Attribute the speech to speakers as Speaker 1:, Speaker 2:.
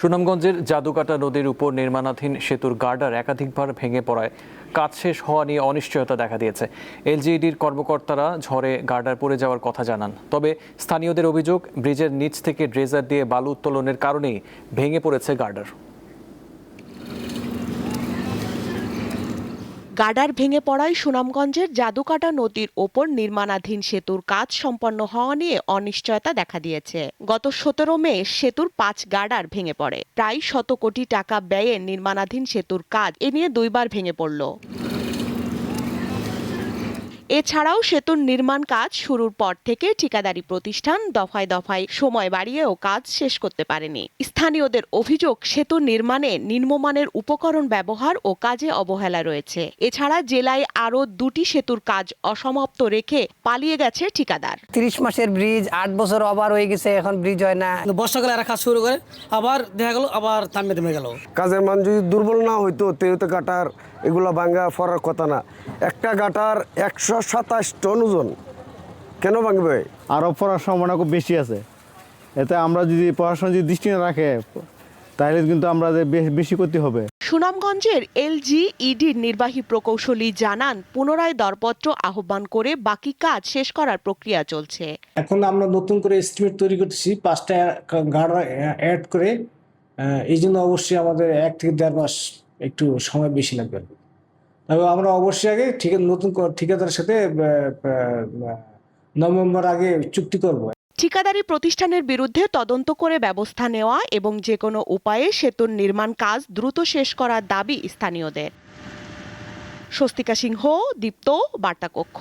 Speaker 1: সুনামগঞ্জের জাদুকাটা নদীর উপর নির্মাণাধীন সেতুর গার্ডার একাধিকবার ভেঙে পড়ায় কাজ শেষ হওয়া নিয়ে অনিশ্চয়তা দেখা দিয়েছে। এলজিইডির কর্মকর্তারা ঝড়ে গার্ডার পড়ে যাওয়ার কথা জানান। তবে স্থানীয়দের অভিযোগ, ব্রিজের নিচ থেকে ড্রেজার দিয়ে বালু উত্তোলনের কারণেই ভেঙে পড়েছে গার্ডার।
Speaker 2: গার্ডার ভেঙে পড়ায় সুনামগঞ্জের জাদুকাটা নদীর ওপর নির্মাণাধীন সেতুর কাজ সম্পন্ন হওয়া নিয়ে অনিশ্চয়তা দেখা দিয়েছে। গত 17 মে সেতুর 5 গার্ডার ভেঙে পড়ে। প্রায় 100 কোটি টাকা ব্যয়ে নির্মাণাধীন সেতুর কাজ এ নিয়ে 2 বার ভেঙে পড়ল। এছাড়াও সেতুর নির্মাণ কাজ শুরুর পর থেকে ঠিকাদারি প্রতিষ্ঠান দফায় দফায় সময় বাড়িয়েও কাজ শেষ করতে পারেনি। স্থানীয়দের অভিযোগ, সেতু নির্মাণে নিম্নমানের উপকরণ ব্যবহার ও কাজে অবহেলা রয়েছে। এছাড়া জেলায় আরও 2টি সেতুর কাজ অসমাপ্ত রেখে পালিয়ে গেছে ঠিকাদার।
Speaker 3: 30 মাসের ব্রিজ 8 বছর ওভার হয়ে গেছে, এখন ব্রিজ হয় না।
Speaker 4: বর্ষাকালে এরা কাজ শুরু করে, আবার দেখা গেল আবার থেমে গেল।
Speaker 5: কাজের মান যদি দুর্বল না হইতো তেউতে গাটার এগুলো ভাঙ্গা ফরার কথা না। একটা গাটার 127 টন ওজন, কেন ভাঙবে?
Speaker 6: আরও পড়ার সম্ভাবনা খুব বেশি আছে। এতে আমরা যদি পড়াশোনা যদি দৃষ্টি না রাখে তাহলে কিন্তু আমরা বেশি ক্ষতি হবে।
Speaker 2: সুনামগঞ্জের এলজিইডির নির্বাহী প্রকৌশলী জানান, পুনরায় দরপত্র আহ্বান করে বাকি কাজ শেষ করার প্রক্রিয়া চলছে।
Speaker 7: এখন আমরা নতুন করে এস্টিমেট তৈরি করতেছি 5টা গার্ডার অ্যাড করে। এই জন্য অবশ্যই আমাদের 1 থেকে 1.5 মাস একটু সময় বেশি লাগবে। তবে আমরা অবশ্যই আগে নতুন ঠিকাদারের সাথে নভেম্বর আগে চুক্তি করব।
Speaker 2: ঠিকাদারি প্রতিষ্ঠানের বিরুদ্ধে তদন্ত করে ব্যবস্থা নেওয়া এবং যে কোনো উপায়ে সেতুর নির্মাণ কাজ দ্রুত শেষ করার দাবি স্থানীয়দের। স্বস্তিকা সিংহ, দীপ্ত, বার্তা কক্ষ।